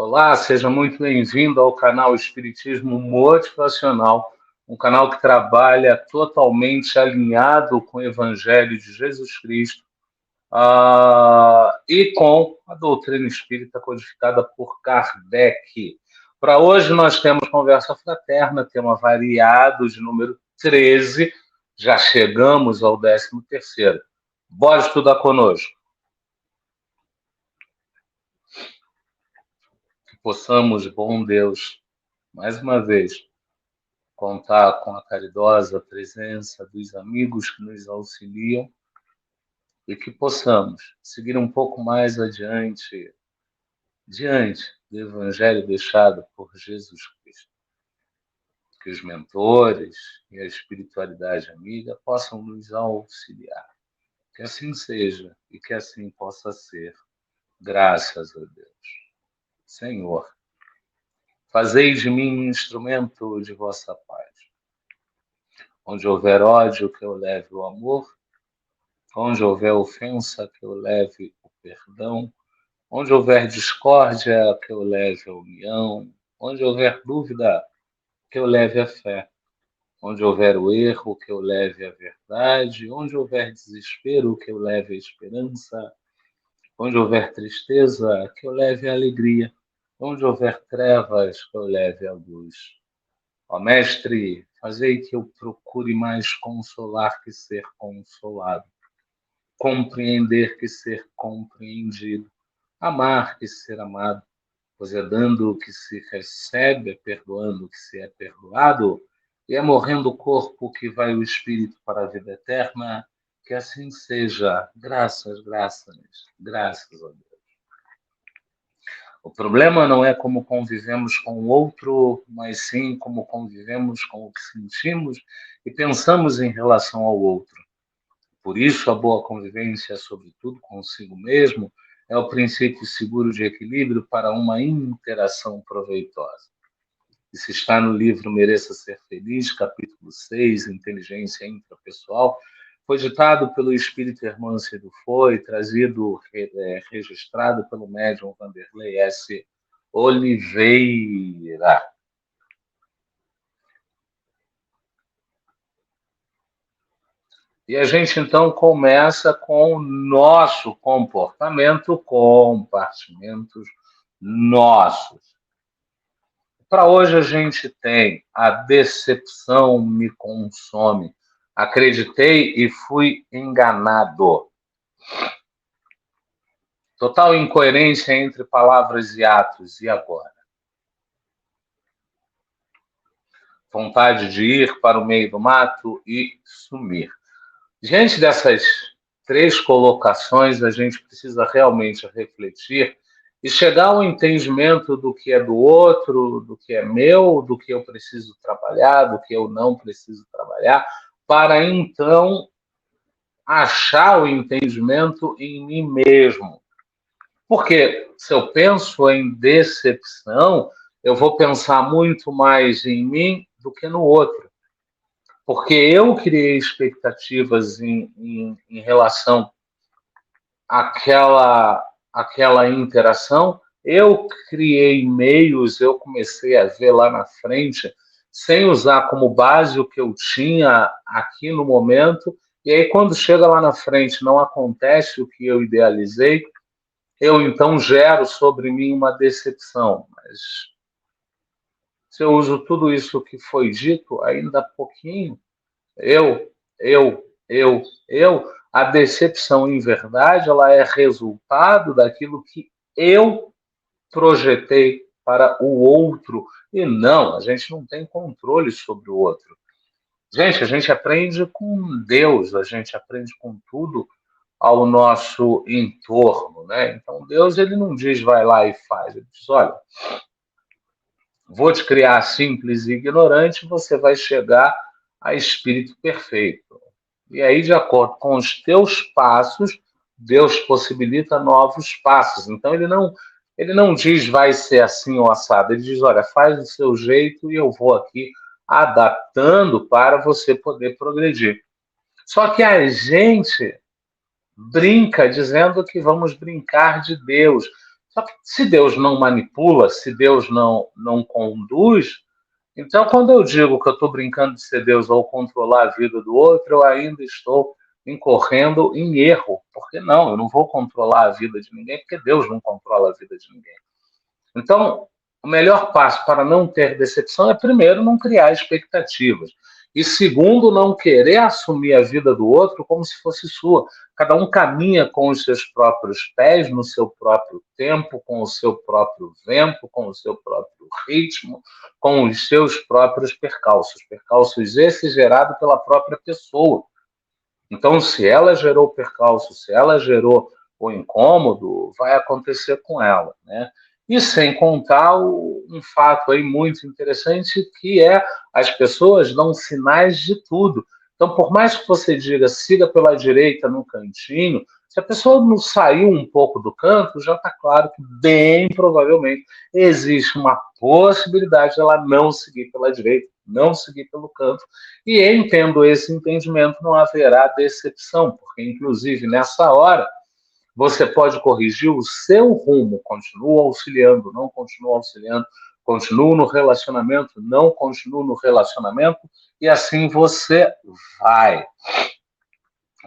Olá, seja muito bem-vindo ao canal Espiritismo Motivacional, um canal que trabalha totalmente alinhado com o Evangelho de Jesus Cristo e com a doutrina espírita codificada por Kardec. Para hoje nós temos conversa fraterna, tema variado de número 13, já chegamos ao 13º. Bora estudar conosco. Que possamos, bom Deus, mais uma vez, contar com a caridosa presença dos amigos que nos auxiliam e que possamos seguir um pouco mais diante do Evangelho deixado por Jesus Cristo. Que os mentores e a espiritualidade amiga possam nos auxiliar. Que assim seja e que assim possa ser, graças a Deus. Senhor, fazei de mim um instrumento de vossa paz. Onde houver ódio, que eu leve o amor. Onde houver ofensa, que eu leve o perdão. Onde houver discórdia, que eu leve a união. Onde houver dúvida, que eu leve a fé. Onde houver o erro, que eu leve a verdade. Onde houver desespero, que eu leve a esperança. Onde houver tristeza, que eu leve a alegria. Onde houver trevas, que eu leve a luz. Ó Mestre, fazei que eu procure mais consolar que ser consolado, compreender que ser compreendido, amar que ser amado, pois é dando o que se recebe, é perdoando o que se é perdoado, e é morrendo o corpo que vai o espírito para a vida eterna. Que assim seja. Graças, graças, graças a Deus. O problema não é como convivemos com o outro, mas sim como convivemos com o que sentimos e pensamos em relação ao outro. Por isso, a boa convivência, sobretudo consigo mesmo, é o princípio seguro de equilíbrio para uma interação proveitosa. Isso está no livro Mereça Ser Feliz, capítulo 6, Inteligência Intrapessoal. Foi ditado pelo espírito Hermance Dufoy, registrado pelo médium Vanderlei S. Oliveira. E a gente, então, começa com o nosso comportamento, compartimentos nossos. Para hoje a gente tem a decepção me consome. Acreditei e fui enganado. Total incoerência entre palavras e atos. E agora? Vontade de ir para o meio do mato e sumir. Diante dessas três colocações, a gente precisa realmente refletir e chegar ao entendimento do que é do outro, do que é meu, do que eu preciso trabalhar, do que eu não preciso trabalhar, para então achar o entendimento em mim mesmo. Porque se eu penso em decepção, eu vou pensar muito mais em mim do que no outro. Porque eu criei expectativas em relação àquela interação, eu criei meios, eu comecei a ver lá na frente, sem usar como base o que eu tinha aqui no momento, e aí quando chega lá na frente não acontece o que eu idealizei, eu então gero sobre mim uma decepção. Mas se eu uso tudo isso que foi dito, ainda pouquinho, eu, a decepção, em verdade, ela é resultado daquilo que eu projetei para o outro. E não, a gente não tem controle sobre o outro. Gente, a gente aprende com Deus, a gente aprende com tudo ao nosso entorno, né? Então, Deus, ele não diz, vai lá e faz. Ele diz, olha, vou te criar simples e ignorante, você vai chegar a espírito perfeito. E aí, de acordo com os teus passos, Deus possibilita novos passos. Então, ele não diz vai ser assim ou assado. Ele diz, olha, faz do seu jeito e eu vou aqui adaptando para você poder progredir. Só que a gente brinca dizendo que vamos brincar de Deus. Só que se Deus não manipula, se Deus não conduz, então quando eu digo que eu estou brincando de ser Deus ou controlar a vida do outro, eu ainda estou incorrendo em erro. Porque não, eu não vou controlar a vida de ninguém, porque Deus não controla a vida de ninguém. Então, o melhor passo para não ter decepção é, primeiro, não criar expectativas. E, segundo, não querer assumir a vida do outro como se fosse sua. Cada um caminha com os seus próprios pés, no seu próprio tempo, com o seu próprio vento, com o seu próprio ritmo, com os seus próprios percalços. Percalços esses gerados pela própria pessoa. Então, se ela gerou o percalço, se ela gerou o incômodo, vai acontecer com ela, né? E sem contar um fato aí muito interessante, que é as pessoas dão sinais de tudo. Então, por mais que você diga siga pela direita no cantinho, se a pessoa não saiu um pouco do canto, já está claro que bem provavelmente existe uma possibilidade de ela não seguir pela direita, não seguir pelo canto. E tendo esse entendimento, não haverá decepção, porque, inclusive, nessa hora, você pode corrigir o seu rumo, continua auxiliando, não continua auxiliando, continua no relacionamento, não continua no relacionamento, e assim você vai.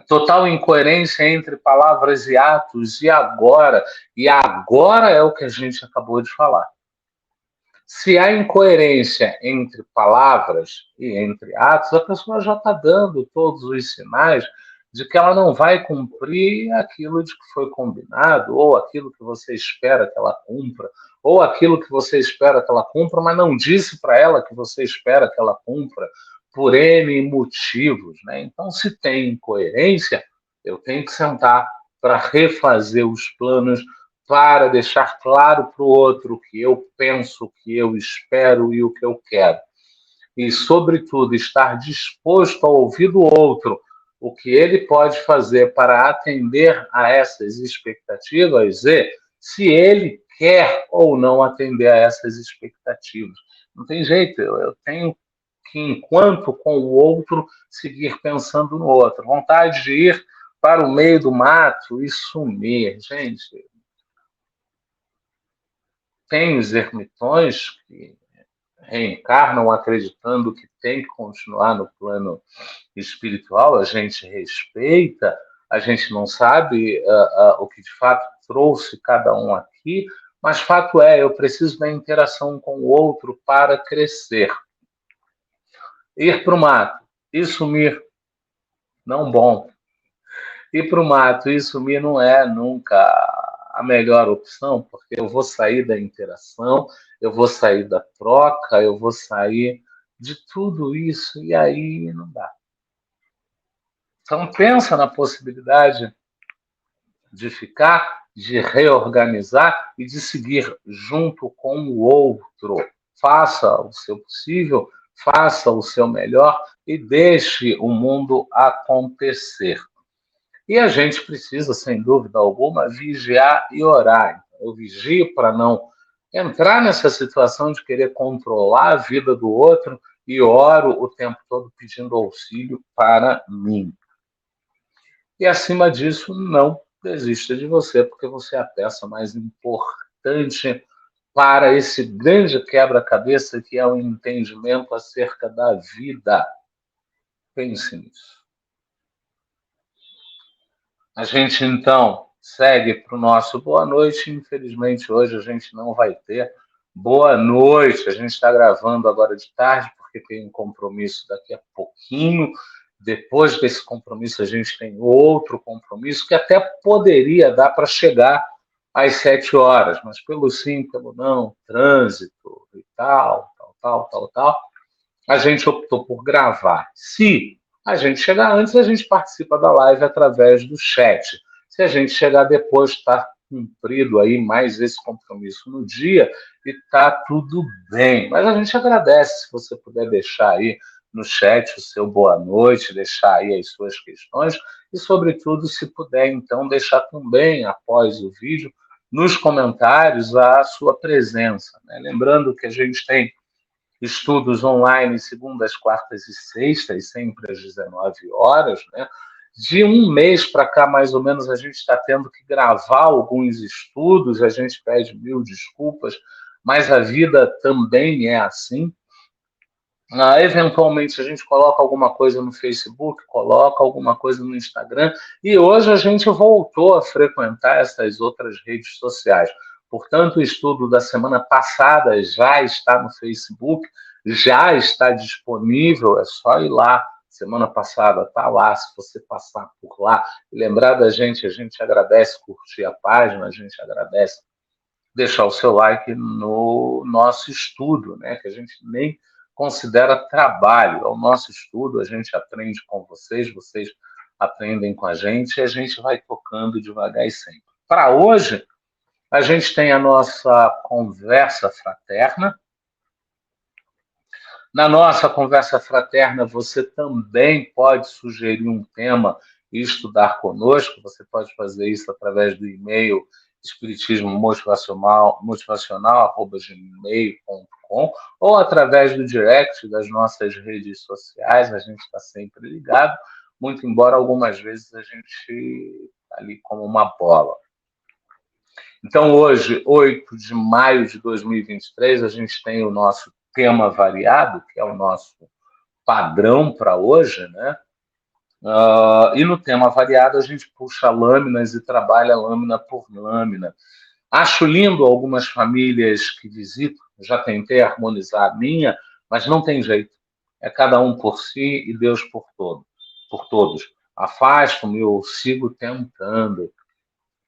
Total incoerência entre palavras e atos, e agora é o que a gente acabou de falar. Se há incoerência entre palavras e entre atos, a pessoa já está dando todos os sinais de que ela não vai cumprir aquilo de que foi combinado, ou aquilo que você espera que ela cumpra, ou aquilo que você espera que ela cumpra, mas não disse para ela que você espera que ela cumpra, por N motivos, né? Então, se tem incoerência, eu tenho que sentar para refazer os planos, para deixar claro para o outro o que eu penso, o que eu espero e o que eu quero. E, sobretudo, estar disposto a ouvir do outro o que ele pode fazer para atender a essas expectativas e se ele quer ou não atender a essas expectativas. Não tem jeito, eu tenho que, enquanto com o outro, seguir pensando no outro. Vontade de ir para o meio do mato e sumir. Gente, tem os ermitões que reencarnam acreditando que tem que continuar no plano espiritual, a gente respeita, a gente não sabe o que de fato trouxe cada um aqui, mas fato é, eu preciso da interação com o outro para crescer. Ir para o mato e sumir, não bom. Ir para o mato e sumir não é nunca a melhor opção, porque eu vou sair da interação, eu vou sair da troca, eu vou sair de tudo isso, e aí não dá. Então pensa na possibilidade de ficar, de reorganizar e de seguir junto com o outro. Faça o seu possível, faça o seu melhor e deixe o mundo acontecer. E a gente precisa, sem dúvida alguma, vigiar e orar. Eu vigio para não entrar nessa situação de querer controlar a vida do outro e oro o tempo todo pedindo auxílio para mim. E, acima disso, não desista de você, porque você é a peça mais importante para esse grande quebra-cabeça que é o entendimento acerca da vida. Pense nisso. A gente, então, segue para o nosso boa noite. Infelizmente, hoje a gente não vai ter boa noite. A gente está gravando agora de tarde, porque tem um compromisso daqui a pouquinho. Depois desse compromisso, a gente tem outro compromisso que até poderia dar para chegar às 7 horas, mas pelo sim, pelo não, trânsito e tal, a gente optou por gravar. Se a gente chegar antes, a gente participa da live através do chat. Se a gente chegar depois, está cumprido aí mais esse compromisso no dia e está tudo bem. Mas a gente agradece se você puder deixar aí no chat o seu boa noite, deixar aí as suas questões e, sobretudo, se puder, então, deixar também, após o vídeo, nos comentários a sua presença, né? Lembrando que a gente tem estudos online segundas, quartas e sextas, sempre às 19 horas, né? De um mês para cá, mais ou menos, a gente está tendo que gravar alguns estudos, a gente pede mil desculpas, mas a vida também é assim. Eventualmente a gente coloca alguma coisa no Facebook, coloca alguma coisa no Instagram, e hoje a gente voltou a frequentar essas outras redes sociais. Portanto, o estudo da semana passada já está no Facebook, já está disponível, é só ir lá. Semana passada está lá, se você passar por lá e lembrar da gente, a gente agradece curtir a página, a gente agradece deixar o seu like no nosso estudo, né? Que a gente nem considera trabalho, é o nosso estudo, a gente aprende com vocês, vocês aprendem com a gente e a gente vai tocando devagar e sempre. Para hoje, a gente tem a nossa conversa fraterna. Na nossa conversa fraterna, você também pode sugerir um tema e estudar conosco. Você pode fazer isso através do e-mail espiritismo motivacional@gmail.com ou através do direct das nossas redes sociais. A gente está sempre ligado, muito embora algumas vezes a gente tá ali como uma bola. Então, hoje, 8 de maio de 2023, a gente tem o nosso tema variado, que é o nosso padrão para hoje, né? E no tema variado a gente puxa lâminas e trabalha lâmina por lâmina. Acho lindo algumas famílias que visito, já tentei harmonizar a minha, mas não tem jeito. É cada um por si e Deus por todos. Afasto-me, eu sigo tentando.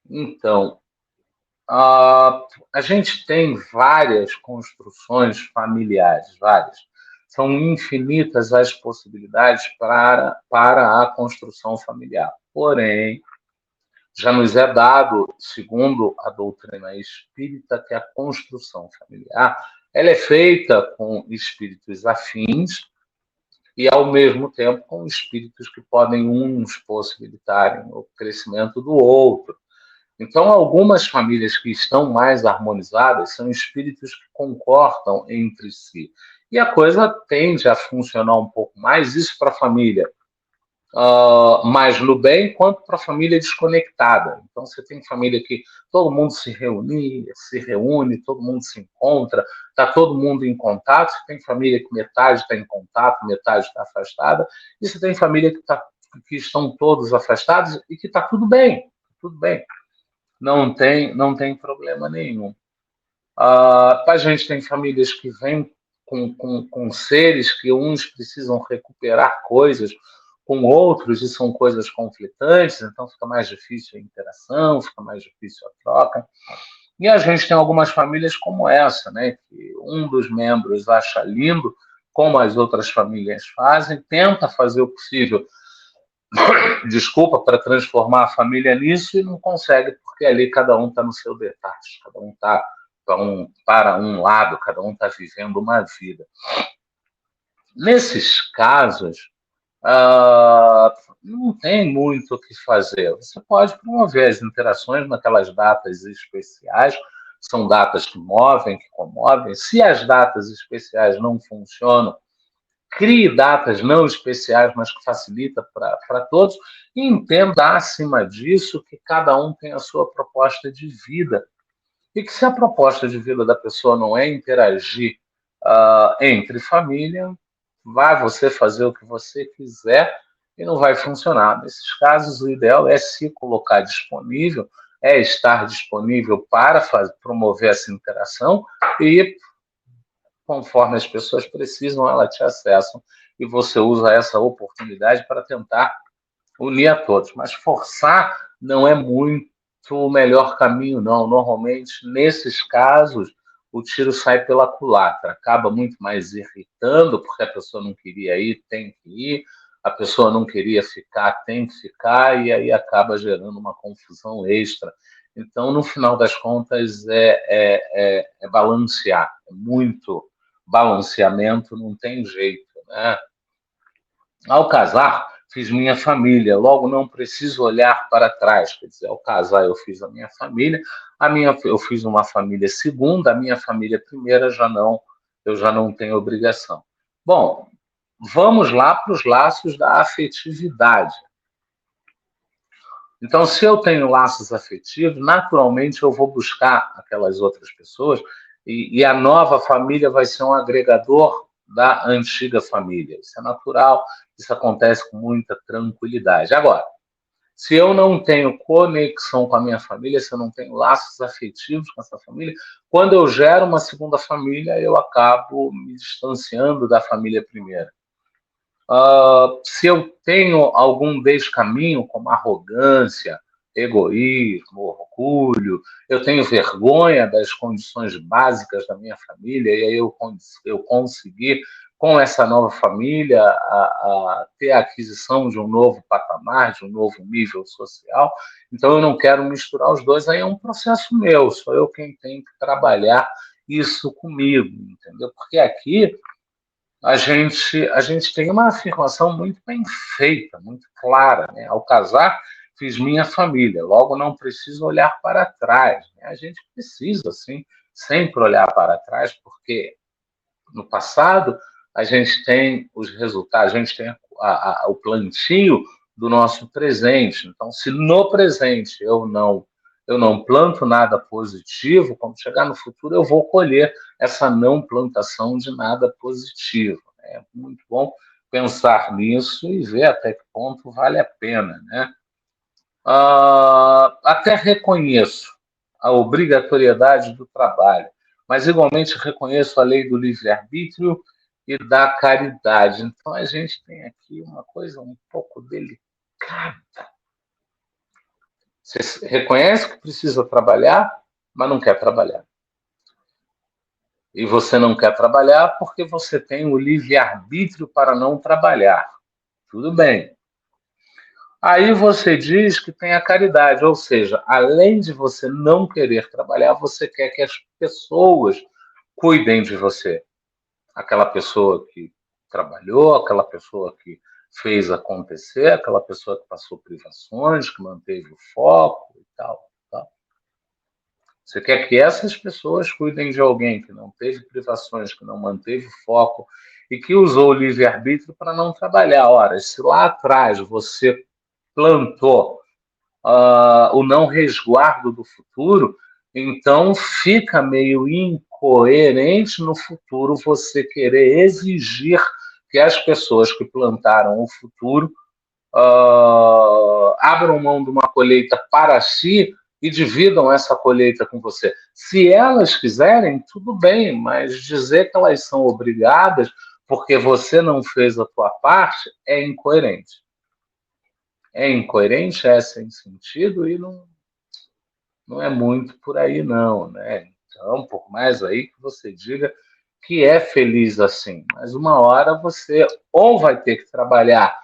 Então, a gente tem várias construções familiares, várias. São infinitas as possibilidades para a construção familiar. Porém, já nos é dado, segundo a doutrina espírita, que a construção familiar ela é feita com espíritos afins e, ao mesmo tempo, com espíritos que podem uns possibilitarem o crescimento do outro. Então, algumas famílias que estão mais harmonizadas são espíritos que concordam entre si. E a coisa tende a funcionar um pouco mais, isso para a família mais no bem, quanto para a família desconectada. Então, você tem família que todo mundo se reúne, todo mundo se encontra, está todo mundo em contato. Você tem família que metade está em contato, metade está afastada. E você tem família que estão todos afastados e que está tudo bem, tudo bem. Não tem problema nenhum. A gente tem famílias que vêm com seres que uns precisam recuperar coisas com outros e são coisas conflitantes, então fica mais difícil a interação, fica mais difícil a troca. E a gente tem algumas famílias como essa, né, que um dos membros acha lindo, como as outras famílias fazem, tenta fazer o possível, desculpa, para transformar a família nisso e não consegue, porque ali cada um está no seu detalhe, cada um está para um lado, cada um está vivendo uma vida. Nesses casos, não tem muito o que fazer. Você pode promover as interações naquelas datas especiais, são datas que movem, que comovem. Se as datas especiais não funcionam, crie datas não especiais, mas que facilita para todos, e entenda, acima disso, que cada um tem a sua proposta de vida. E que se a proposta de vida da pessoa não é interagir entre família, vai você fazer o que você quiser e não vai funcionar. Nesses casos, o ideal é se colocar disponível, é estar disponível para promover essa interação e, conforme as pessoas precisam, elas te acessam e você usa essa oportunidade para tentar unir a todos. Mas forçar não é muito o melhor caminho, não. Normalmente, nesses casos, o tiro sai pela culatra. Acaba muito mais irritando, porque a pessoa não queria ir, tem que ir. A pessoa não queria ficar, tem que ficar. E aí acaba gerando uma confusão extra. Então, no final das contas, é balancear. É muito balanceamento, não tem jeito, né? Ao casar, fiz minha família, logo não preciso olhar para trás. Quer dizer, ao casar, eu fiz a minha família, eu fiz uma família segunda, a minha família primeira eu já não tenho obrigação. Bom, vamos lá para os laços da afetividade. Então, se eu tenho laços afetivos, naturalmente eu vou buscar aquelas outras pessoas e a nova família vai ser um agregador da antiga família. Isso é natural, isso acontece com muita tranquilidade. Agora, se eu não tenho conexão com a minha família, se eu não tenho laços afetivos com essa família, quando eu gero uma segunda família, eu acabo me distanciando da família primeira. Se eu tenho algum descaminho, como arrogância, egoísmo, orgulho, eu tenho vergonha das condições básicas da minha família, e aí eu consegui, com essa nova família, ter a aquisição de um novo patamar, de um novo nível social, então eu não quero misturar os dois, aí é um processo meu, sou eu quem tem que trabalhar isso comigo, entendeu? Porque aqui a gente tem uma afirmação muito bem feita, muito clara. Né? Ao casar, fiz minha família, logo não preciso olhar para trás. Né? A gente precisa, sim, sempre olhar para trás, porque no passado a gente tem os resultados, a gente tem o plantio do nosso presente. Então, se no presente eu não planto nada positivo, quando chegar no futuro eu vou colher essa não plantação de nada positivo. É muito bom pensar nisso e ver até que ponto vale a pena, né? Até reconheço a obrigatoriedade do trabalho, mas igualmente reconheço a lei do livre-arbítrio e da caridade. Então a gente tem aqui uma coisa um pouco delicada. Você reconhece que precisa trabalhar, mas não quer trabalhar. E você não quer trabalhar porque você tem o livre-arbítrio para não trabalhar. Tudo bem. Aí você diz que tem a caridade, ou seja, além de você não querer trabalhar, você quer que as pessoas cuidem de você. Aquela pessoa que trabalhou, aquela pessoa que fez acontecer, aquela pessoa que passou privações, que manteve o foco e tal. Tal. Você quer que essas pessoas cuidem de alguém que não teve privações, que não manteve o foco e que usou o livre-arbítrio para não trabalhar. Ora, se lá atrás você plantou o não resguardo do futuro, então fica meio incoerente no futuro você querer exigir que as pessoas que plantaram o futuro abram mão de uma colheita para si e dividam essa colheita com você. Se elas quiserem, tudo bem, mas dizer que elas são obrigadas porque você não fez a tua parte é incoerente. É incoerente, é sem sentido e não é muito por aí, não, né? Então, por mais aí que você diga que é feliz assim, mas uma hora você ou vai ter que trabalhar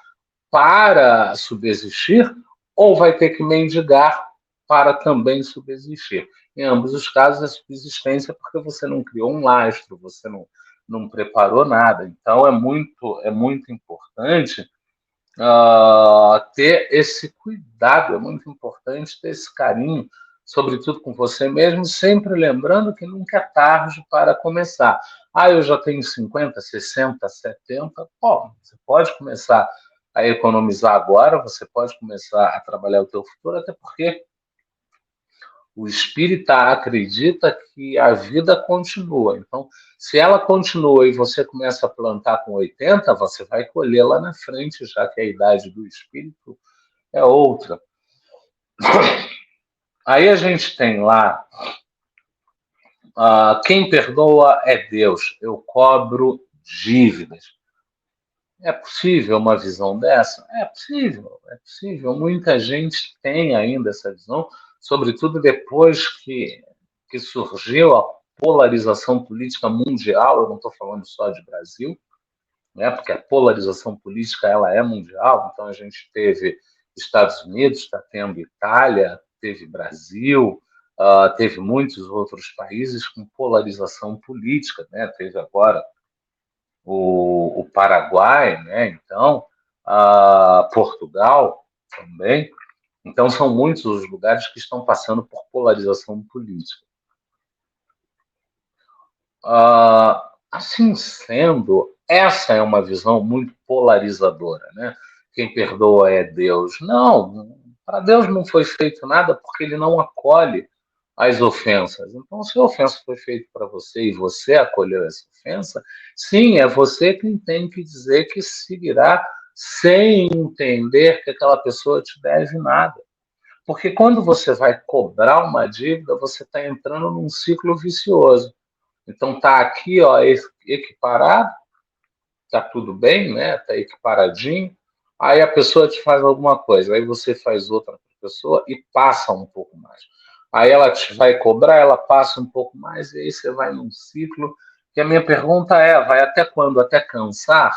para subsistir, ou vai ter que mendigar para também subsistir. Em ambos os casos, a subsistência é porque você não criou um lastro, você não preparou nada. Então, é muito importante ter esse cuidado, é muito importante ter esse carinho, sobretudo com você mesmo, sempre lembrando que nunca é tarde para começar. Eu já tenho 50, 60, 70. Bom, você pode começar a economizar agora, você pode começar a trabalhar o teu futuro, até porque o espírita acredita que a vida continua. Então, se ela continua e você começa a plantar com 80, você vai colher lá na frente, já que a idade do espírito é outra. Aí a gente tem lá, quem perdoa é Deus, eu cobro dívidas. É possível uma visão dessa? É possível, é possível. Muita gente tem ainda essa visão, sobretudo depois que surgiu a polarização política mundial. Eu não estou falando só de Brasil, né? Porque a polarização política ela é mundial. Então a gente teve Estados Unidos, está tendo Itália, teve Brasil, teve muitos outros países com polarização política, né? Teve agora o Paraguai, né? Então, Portugal também. Então, são muitos os lugares que estão passando por polarização política. Assim sendo, essa é uma visão muito polarizadora, né? Quem perdoa é Deus. Não, Para Deus não foi feito nada porque ele não acolhe as ofensas. Então, se a ofensa foi feita para você e você acolheu essa ofensa, sim, é você quem tem que dizer que seguirá sem entender que aquela pessoa te deve nada. Porque quando você vai cobrar uma dívida, você está entrando num ciclo vicioso. Então tá aqui, ó, equiparado, tá tudo bem, né? Tá equiparadinho. Aí a pessoa te faz alguma coisa, aí você faz outra pessoa e passa um pouco mais. Aí ela te vai cobrar, ela passa um pouco mais, e aí você vai num ciclo. E a minha pergunta é: vai até quando? Até cansar?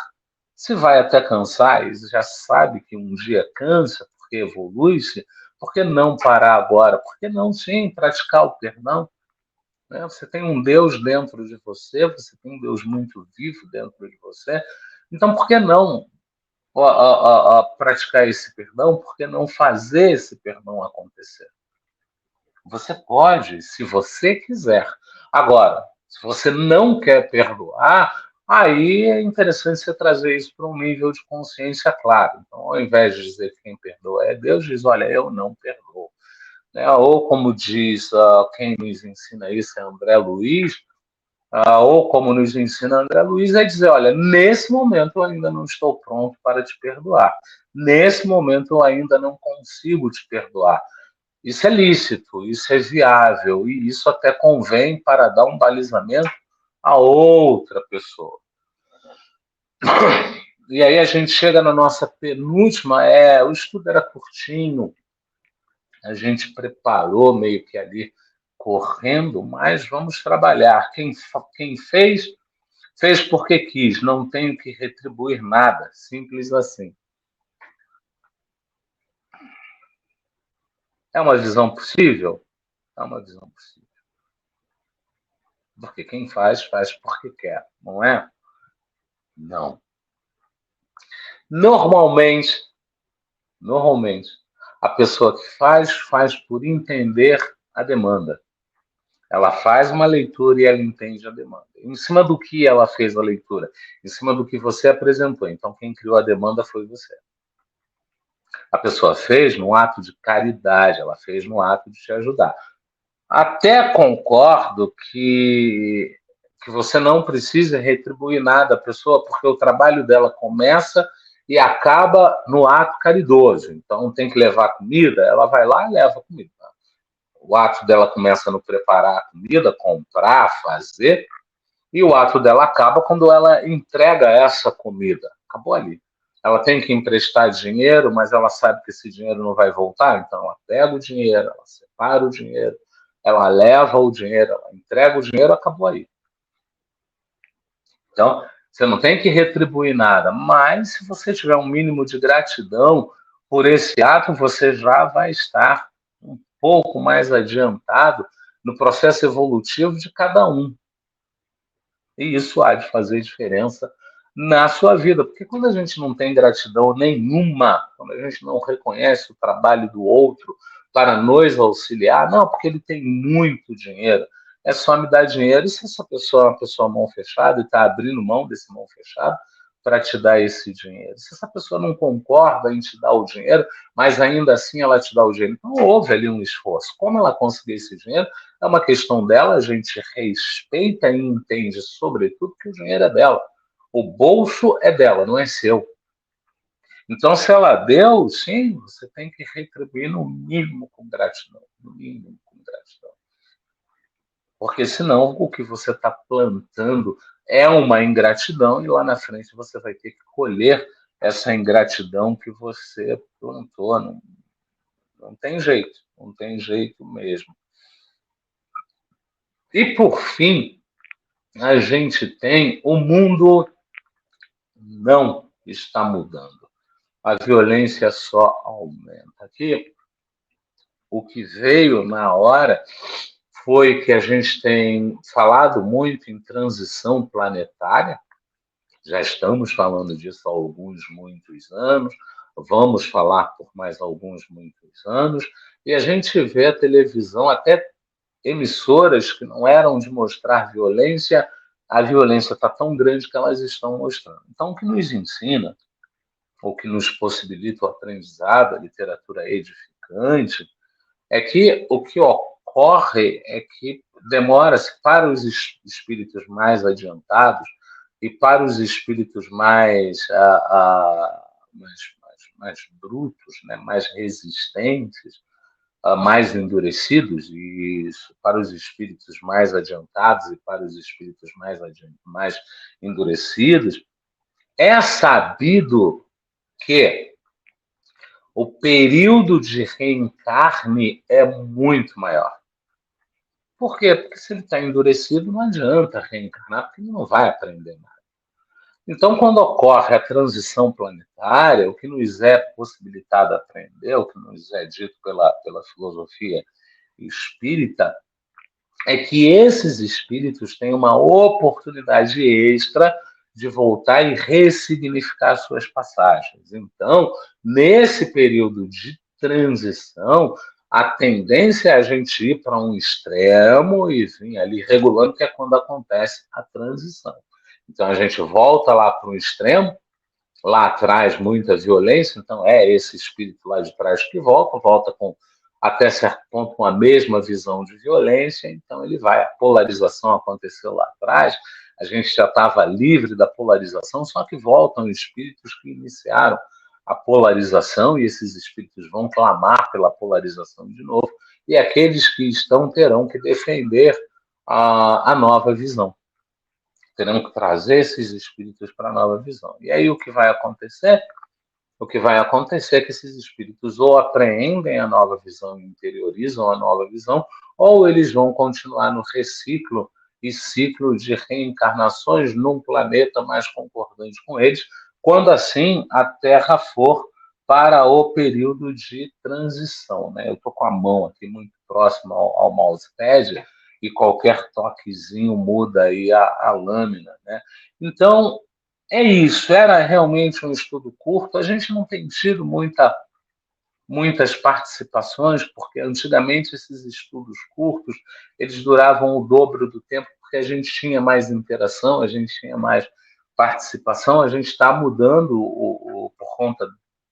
Se vai até cansar, e já sabe que um dia cansa, porque evolui-se, por que não parar agora? Por que não, sim, praticar o perdão? Né? Você tem um Deus dentro de você, você tem um Deus muito vivo dentro de você. Então, por que não praticar esse perdão? Por que não fazer esse perdão acontecer? Você pode, se você quiser. Agora, se você não quer perdoar, aí é interessante você trazer isso para um nível de consciência claro. Então, ao invés de dizer que quem perdoa é Deus, diz: olha, eu não perdoo. Né? Ou como diz quem nos ensina isso é André Luiz, ou como nos ensina André Luiz, é dizer: olha, nesse momento eu ainda não estou pronto para te perdoar. Nesse momento eu ainda não consigo te perdoar. Isso é lícito, isso é viável, e isso até convém para dar um balizamento a outra pessoa. E aí a gente chega na nossa penúltima, o estudo era curtinho, a gente preparou meio que ali correndo, mas vamos trabalhar. Quem fez, fez porque quis, não tenho que retribuir nada, simples assim. É uma visão possível? É uma visão possível. Porque quem faz, faz porque quer, não é? Não. Normalmente, normalmente, a pessoa que faz, faz por entender a demanda. Ela faz uma leitura e ela entende a demanda. Em cima do que ela fez a leitura? Em cima do que você apresentou. Então, quem criou a demanda foi você. A pessoa fez no ato de caridade, ela fez no ato de te ajudar. Até concordo que você não precisa retribuir nada à pessoa, porque o trabalho dela começa e acaba no ato caridoso. Então, tem que levar comida, ela vai lá e leva comida. O ato dela começa no preparar a comida, comprar, fazer, e o ato dela acaba quando ela entrega essa comida. Acabou ali. Ela tem que emprestar dinheiro, mas ela sabe que esse dinheiro não vai voltar, então ela pega o dinheiro, ela separa o dinheiro, ela leva o dinheiro, ela entrega o dinheiro, acabou aí. Então, você não tem que retribuir nada, mas se você tiver um mínimo de gratidão por esse ato, você já vai estar um pouco mais adiantado no processo evolutivo de cada um. E isso há de fazer diferença na sua vida, porque quando a gente não tem gratidão nenhuma, quando a gente não reconhece o trabalho do outro para nos auxiliar, não, porque ele tem muito dinheiro, é só me dar dinheiro, e se essa pessoa é uma pessoa mão fechada e está abrindo mão desse mão fechado para te dar esse dinheiro, se essa pessoa não concorda em te dar o dinheiro, mas ainda assim ela te dá o dinheiro, então houve ali um esforço. Como ela conseguiu esse dinheiro, é uma questão dela, a gente respeita e entende, sobretudo, que o dinheiro é dela. O bolso é dela, não é seu. Então, se ela deu, sim, você tem que retribuir no mínimo com gratidão. No mínimo com gratidão. Porque senão o que você está plantando é uma ingratidão e lá na frente você vai ter que colher essa ingratidão que você plantou. Não, não tem jeito, não tem jeito mesmo. E por fim, a gente tem o mundo não está mudando. A violência só aumenta. Aqui, o que veio na hora foi que a gente tem falado muito em transição planetária, já estamos falando disso há muitos anos, vamos falar por mais muitos anos, e a gente vê a televisão, até emissoras que não eram de mostrar violência, a violência está tão grande que elas estão mostrando. Então, o que nos ensina, o que nos possibilita o aprendizado, a literatura edificante, significante é que o que ocorre é que demora-se para os espíritos mais adiantados e para os espíritos mais brutos, né, mais resistentes, mais endurecidos, e para os espíritos mais adiantados e para os espíritos mais endurecidos, é sabido que o período de reencarne é muito maior. Por quê? Porque se ele está endurecido, não adianta reencarnar, porque ele não vai aprender nada. Então, quando ocorre a transição planetária, o que nos é possibilitado aprender, o que nos é dito pela filosofia espírita, é que esses espíritos têm uma oportunidade extra de voltar e ressignificar suas passagens. Então, nesse período de transição, a tendência é a gente ir para um extremo e vir ali regulando, que é quando acontece a transição. Então, a gente volta lá para um extremo, lá atrás muita violência, então é esse espírito lá de trás que volta com até certo ponto com a mesma visão de violência, então ele vai, a polarização aconteceu lá atrás, a gente já estava livre da polarização, só que voltam espíritos que iniciaram a polarização, e esses espíritos vão clamar pela polarização de novo, e aqueles que estão terão que defender a nova visão. Teremos que trazer esses espíritos para a nova visão. E aí o que vai acontecer? O que vai acontecer é que esses espíritos ou apreendem a nova visão e interiorizam a nova visão, ou eles vão continuar no reciclo e ciclo de reencarnações num planeta mais concordante com eles, quando assim a Terra for para o período de transição. Né? Eu estou com a mão aqui muito próxima ao mousepad, e qualquer toquezinho muda aí a lâmina. Né? Então, é isso, era realmente um estudo curto. A gente não tem tido muitas participações, porque antigamente esses estudos curtos eles duravam o dobro do tempo, porque a gente tinha mais interação, a gente tinha mais participação. A gente está mudando, por conta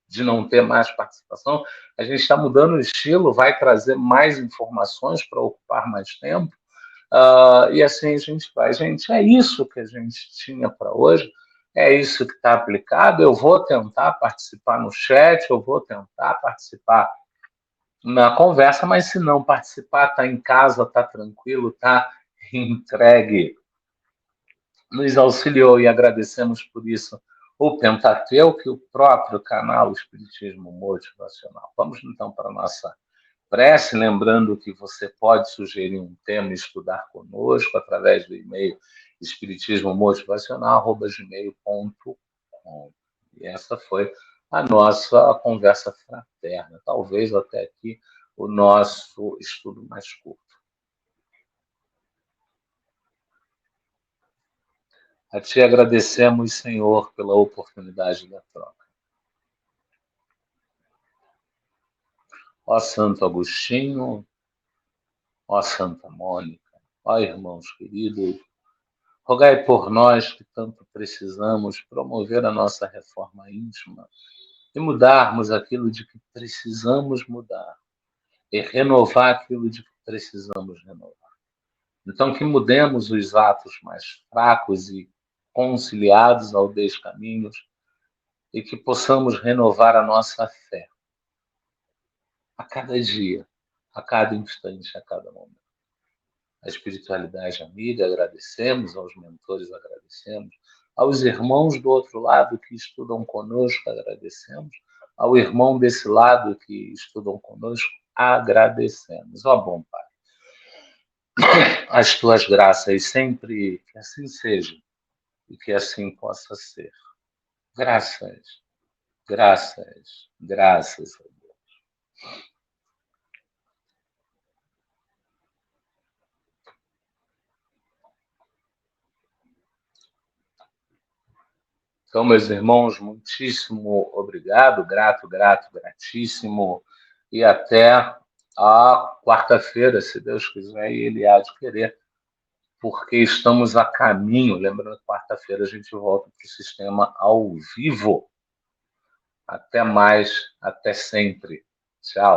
de não ter mais participação, a gente está mudando o estilo, vai trazer mais informações para ocupar mais tempo, e assim a gente vai. Gente, é isso que a gente tinha para hoje. É isso que está aplicado. Eu vou tentar participar no chat, eu vou tentar participar na conversa, mas se não participar, está em casa, está tranquilo, está entregue. Nos auxiliou e agradecemos por isso o Pentateuco e o próprio canal Espiritismo Motivacional. Vamos então para a nossa prece, lembrando que você pode sugerir um tema e estudar conosco através do e-mail espiritismomotivacional@gmail.com. E essa foi a nossa conversa fraterna, talvez até aqui o nosso estudo mais curto. A Ti agradecemos, Senhor, pela oportunidade da troca. Ó Santo Agostinho, ó Santa Mônica, ó irmãos queridos, rogai por nós que tanto precisamos promover a nossa reforma íntima e mudarmos aquilo de que precisamos mudar e renovar aquilo de que precisamos renovar. Então, que mudemos os atos mais fracos e conciliados ao descaminhos e que possamos renovar a nossa fé a cada dia, a cada instante, a cada momento. A espiritualidade amiga, agradecemos, aos mentores agradecemos, aos irmãos do outro lado que estudam conosco, agradecemos, ao irmão desse lado que estudam conosco, agradecemos. Ó bom Pai, as tuas graças sempre, que assim seja e que assim possa ser. Graças, graças, graças a Deus. Então, meus irmãos, muitíssimo obrigado, gratíssimo, e até a quarta-feira, se Deus quiser e Ele há de querer, porque estamos a caminho. Lembrando que quarta-feira a gente volta para o sistema ao vivo. Até mais, até sempre. Tchau.